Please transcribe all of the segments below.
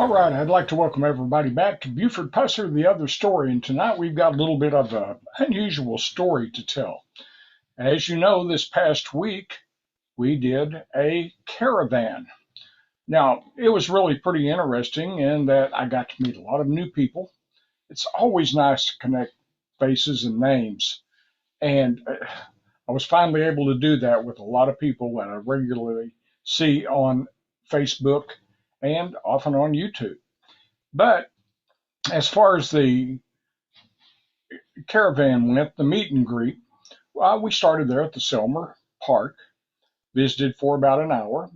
All right, I'd like to welcome everybody back to Buford Pusser, the other story. And tonight we've got a little bit of an unusual story to tell. As you know, this past week we did a caravan. Now, it was really pretty interesting in that I got to meet a lot of new people. It's always nice to connect faces and names. And I was finally able to do that with a lot of people that I regularly see on Facebook and often on YouTube. But as far as the caravan went, the meet and greet, we started there at the Selmer Park, visited for about an hour.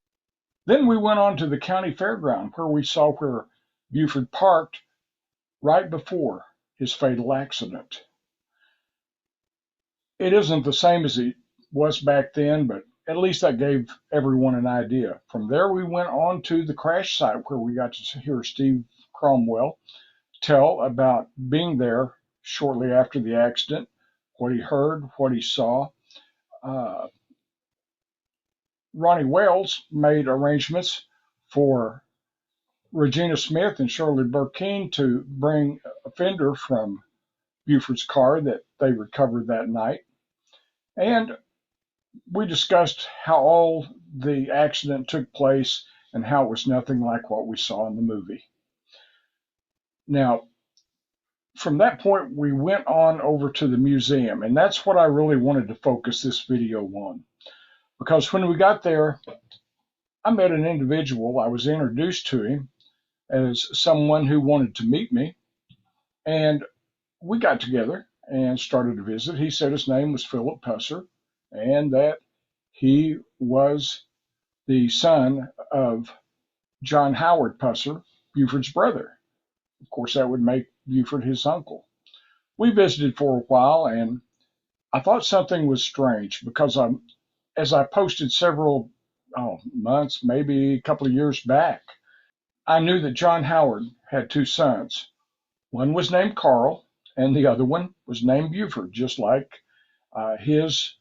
Then we went on to the county fairground where we saw where Buford parked right before his fatal accident. It isn't the same as it was back then, but at least that gave everyone an idea. From there, we went on to the crash site where we got to hear Steve Cromwell tell about being there shortly after the accident, what he heard, what he saw. Uh, Ronnie Wales made arrangements for Regina Smith and Shirley Burkeen to bring a fender from Buford's car that they recovered that night. And we discussed how all the accident took place and how it was nothing like what we saw in the movie. Now, from that point, we went on over to the museum, and that's what I really wanted to focus this video on. Because when we got there, I met an individual. I was introduced to him as someone who wanted to meet me, and we got together and started to visit. He said his name was Philip Pusser, and that he was the son of John Howard Pusser, Buford's brother. Of course, that would make Buford his uncle. We visited for a while, and I thought something was strange because as I posted several months, maybe a couple of years back, I knew that John Howard had two sons. One was named Carl, and the other one was named Buford, just like his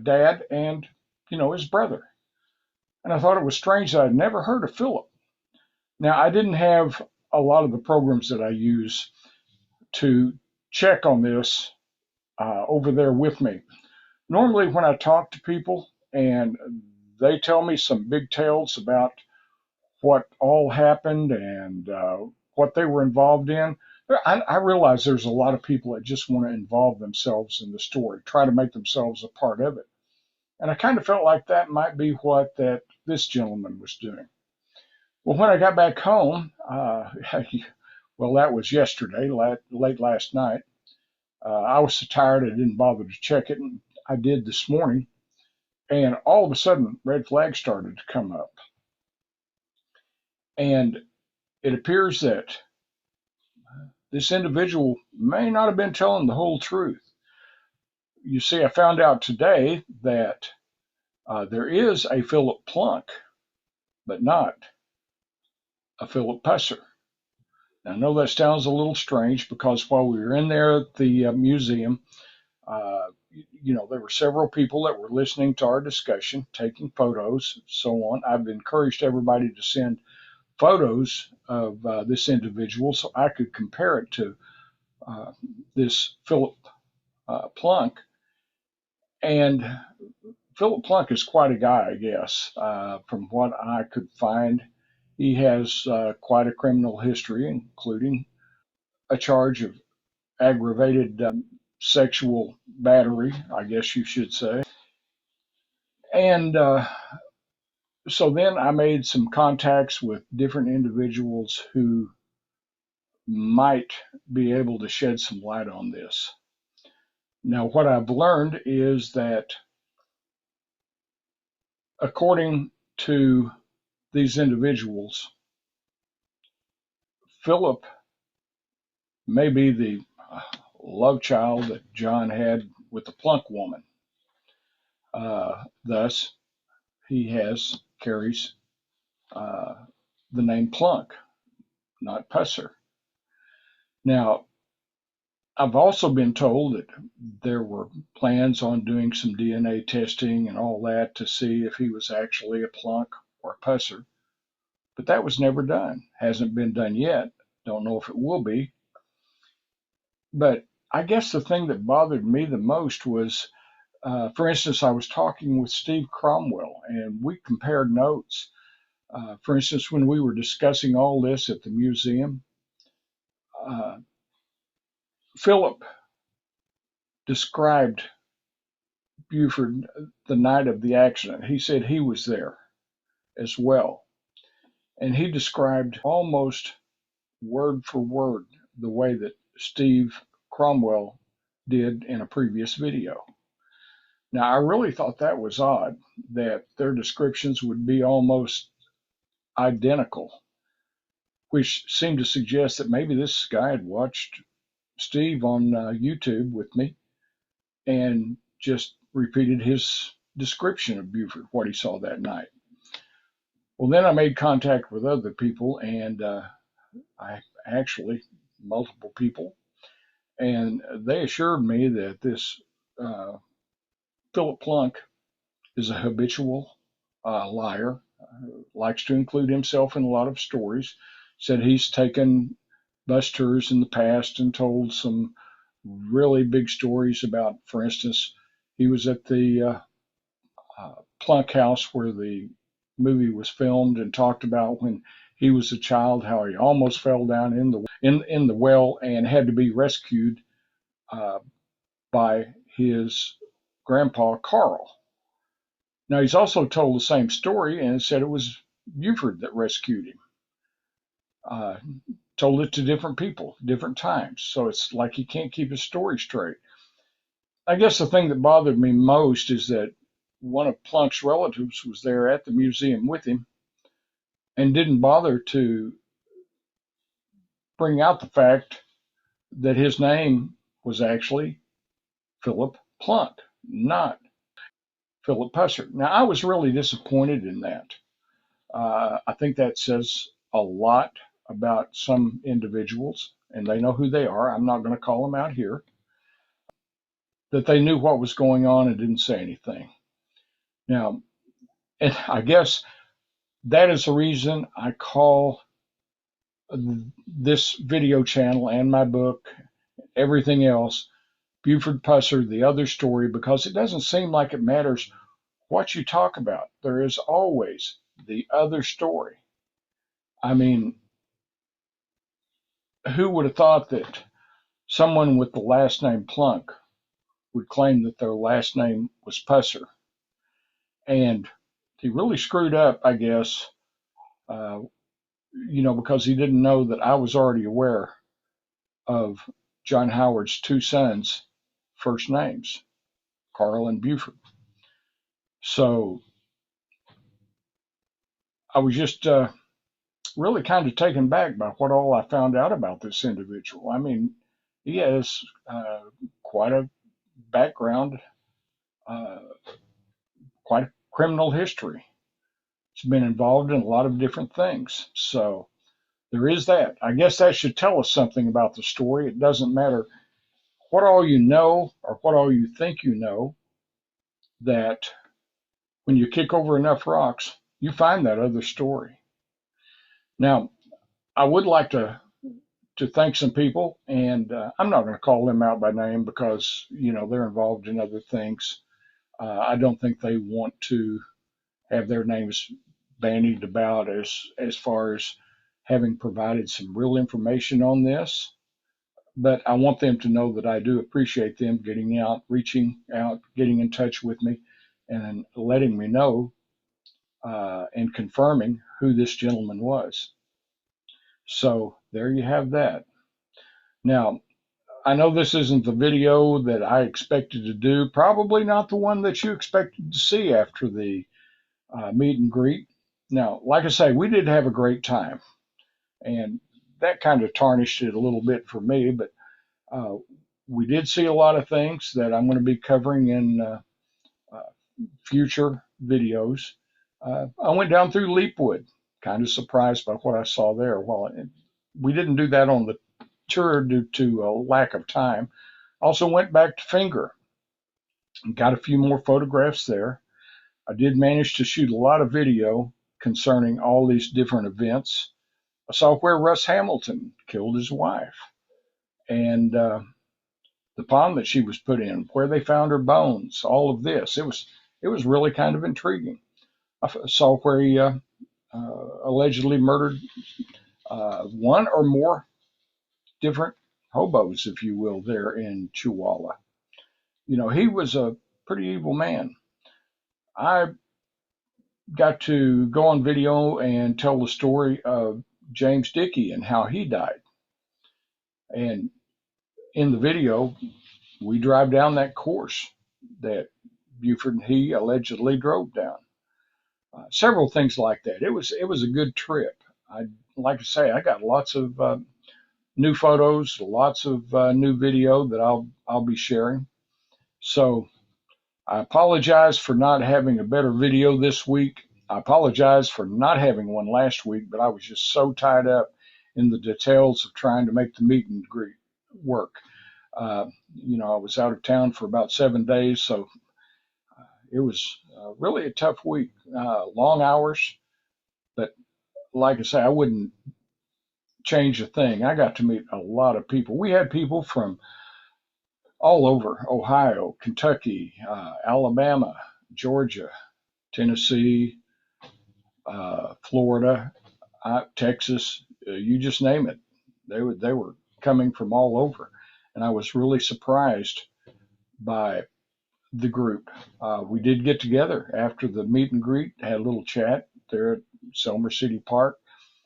dad and his brother. And I thought it was strange that I'd never heard of Philip. Now, I didn't have a lot of the programs that I use to check on this over there with me. Normally, when I talk to people and they tell me some big tales about what all happened and what they were involved in, I realize there's a lot of people that just want to involve themselves in the story, try to make themselves a part of it. And I kind of felt like that might be what this gentleman was doing. Well, when I got back home, well, that was yesterday, late last night. I was so tired I didn't bother to check it, and I did this morning. And all of a sudden, red flags started to come up. And it appears that this individual may not have been telling the whole truth. You see, I found out today that there is a Philip Plunk, but not a Philip Pusser. Now, I know that sounds a little strange because while we were in there at the museum, there were several people that were listening to our discussion, taking photos, so on. I've encouraged everybody to send photos of this individual so I could compare it to this Philip Plunk. And Philip Plunk is quite a guy, I guess, from what I could find. He has quite a criminal history, including a charge of aggravated sexual battery, I guess you should say. And so then I made some contacts with different individuals who might be able to shed some light on this. Now, what I've learned is that according to these individuals, Philip may be the love child that John had with the Plunk woman. Thus, he carries the name Plunk, not Pusser. Now, I've also been told that there were plans on doing some DNA testing and all that to see if he was actually a Plunk or a Pusser. But that was never done. Hasn't been done yet. Don't know if it will be. But I guess the thing that bothered me the most was, for instance, I was talking with Steve Cromwell and we compared notes. For instance, when we were discussing all this at the museum, uh, Philip described Buford the night of the accident. He said he was there as well. And he described almost word for word the way that Steve Cromwell did in a previous video. Now, I really thought that was odd that their descriptions would be almost identical, which seemed to suggest that maybe this guy had watched Steve on YouTube with me and just repeated his description of Buford, what he saw that night. Well, then I made contact with other people, and I actually, multiple people, and they assured me that this Philip Plunk is a habitual liar, likes to include himself in a lot of stories, said he's taken bus tours in the past and told some really big stories about, for instance, he was at the Plunk house where the movie was filmed and talked about when he was a child how he almost fell down in the well and had to be rescued uh, by his grandpa Carl. Now he's also told the same story and said it was Buford that rescued him. Uh, Told it to different people, different times. So it's like he can't keep his story straight. I guess the thing that bothered me most is that one of Plunk's relatives was there at the museum with him and didn't bother to bring out the fact that his name was actually Philip Plunk, not Philip Pusser. Now, I was really disappointed in that. I think that says a lot about some individuals, and they know who they are. I'm not going to call them out here. That they knew what was going on and didn't say anything. Now, and I guess that is the reason I call this video channel and my book, everything else, Buford Pusser, the other story, because it doesn't seem like it matters what you talk about. There is always the other story. I mean, who would have thought that someone with the last name Plunk would claim that their last name was Pusser? And he really screwed up, I guess, uh, because he didn't know that I was already aware of John Howard's two sons' first names, Carl and Buford. So I was just really kind of taken back by what all I found out about this individual. I mean, he has quite a background, uh, quite a criminal history. He's been involved in a lot of different things. So there is that. I guess that should tell us something about the story. It doesn't matter what all you know or what all you think you know, that when you kick over enough rocks, you find that other story. Now, I would like to thank some people, and I'm not going to call them out by name because they're involved in other things. I don't think they want to have their names bandied about as far as having provided some real information on this. But I want them to know that I do appreciate them getting out, reaching out, getting in touch with me, and letting me know and confirming who this gentleman was. So there you have that. Now, I know this isn't the video that I expected to do, probably not the one that you expected to see after the meet and greet. Now, like I say, we did have a great time, and that kind of tarnished it a little bit for me, but uh, we did see a lot of things that I'm going to be covering in uh, future videos. I went down through Leapwood, kind of surprised by what I saw there. Well, we didn't do that on the tour due to a lack of time. Also went back to Finger and got a few more photographs there. I did manage to shoot a lot of video concerning all these different events. I saw where Russ Hamilton killed his wife, and the pond that she was put in, where they found her bones, all of this. It was really kind of intriguing. I saw where he allegedly murdered one or more different hobos, if you will, there in Chihuahua. He was a pretty evil man. I got to go on video and tell the story of James Dickey and how he died. And in the video, we drive down that course that Buford and he allegedly drove down. Several things like that. It was a good trip. I like to say I got lots of new photos, lots of new video that I'll be sharing. So I apologize for not having a better video this week. I apologize for not having one last week, but I was just so tied up in the details of trying to make the meet and greet work. I was out of town for about 7 days, so it was really a tough week. Long hours, but like I say, I wouldn't change a thing. I got to meet a lot of people. We had people from all over: Ohio, Kentucky, Alabama, Georgia, Tennessee, Florida, Texas, you just name it. They were coming from all over, and I was really surprised by the group. We did get together after the meet and greet, had a little chat there at Selmer City Park,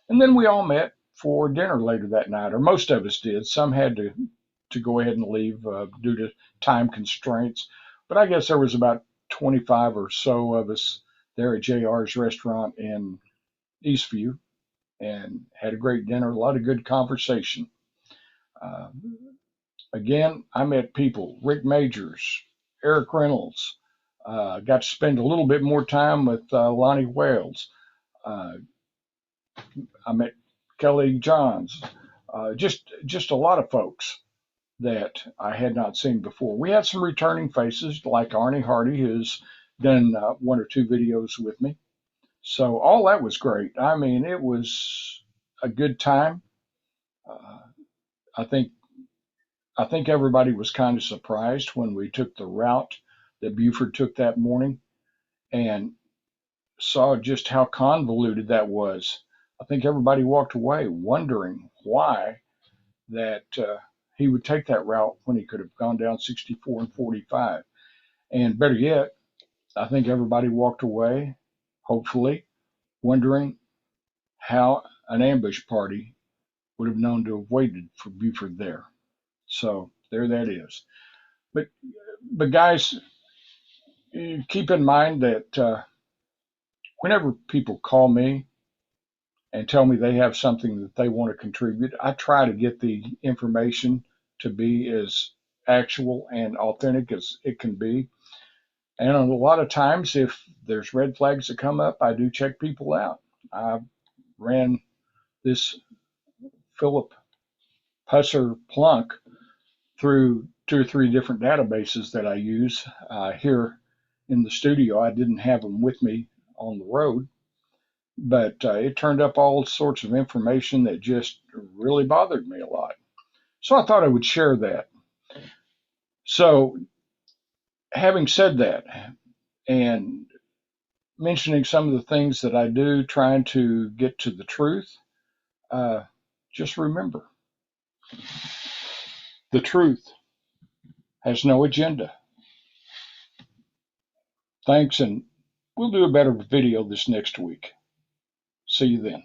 and then we all met for dinner later that night, or most of us did. Some had to go ahead and leave due to time constraints, but I guess there was about 25 or so of us there at JR's restaurant in Eastview, and had a great dinner, a lot of good conversation. Uh, Again, I met people: Rick Majors, Eric Reynolds. Got to spend a little bit more time with Lonnie Wales. Uh, I met Kelly Johns. Just a lot of folks that I had not seen before. We had some returning faces like Arnie Hardy, who's done one or two videos with me. So all that was great. I mean, it was a good time. Uh, I think I think everybody was kind of surprised when we took the route that Buford took that morning and saw just how convoluted that was. I think everybody walked away wondering why that he would take that route when he could have gone down 64 and 45. And better yet, I think everybody walked away, hopefully, wondering how an ambush party would have known to have waited for Buford there. So there that is. But guys, keep in mind that whenever people call me and tell me they have something that they want to contribute, I try to get the information to be as actual and authentic as it can be. And a lot of times, if there's red flags that come up, I do check people out. I ran this Philip PUSSER plunk through 2 or 3 different databases that I use here in the studio. I didn't have them with me on the road, but it turned up all sorts of information that just really bothered me a lot. So I thought I would share that. So, having said that, and mentioning some of the things that I do, trying to get to the truth, just remember the truth has no agenda. Thanks, and we'll do a better video this next week. See you then.